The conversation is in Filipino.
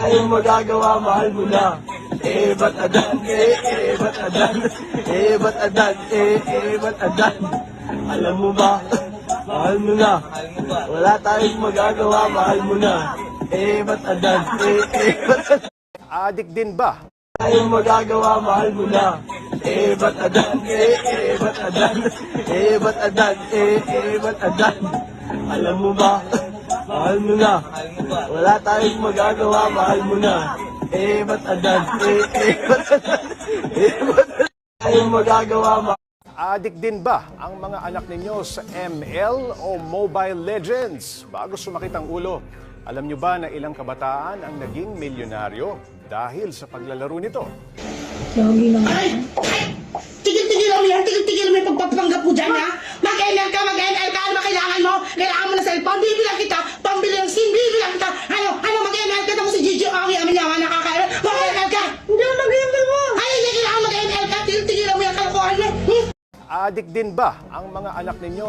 Tayong magagawa, mahal mo na. Ba't adan, ba't adan, ba't adan, ba't adan. Alam mo ba, mahal mo na. Wala tayong magagawa, mahal mo na. Ba't adan, ba't adan. Adik din ba? Tayong magagawa, mahal mo na. Ba't adan, ba't adan, ba't adan, ba't adan. Alam mo ba, mahal mo na. Wala tayong magagawa, mahal mo na. Ba't adan, ba't adan, ba't adan. Tayong magagawa, mahal. Adik din ba ang mga anak ninyo sa ML o Mobile Legends? Bago sumakit ang ulo, alam nyo ba na ilang kabataan ang naging milyonaryo dahil sa paglalaro nito? Ay! Tigil-tigil mo yan! Tigil-tigil mo yung pagpapanggap mo dyan, ha? Mag-ML ka! Ano ba kailangan mo? Kailangan mo na cellphone? Bibilang kita! Pambili ng SIM! Bibilang kita! Ano? Mag-ML ka? Tapos si Gigi ang yaman niya, nakakain! Mag-ML ka! Hindi ako mag-ML mo! Ay, hindi kailangan mag-ML ka! Tigil-tigil mo yung kalokohan mo! Adik din ba ang mga anak ninyo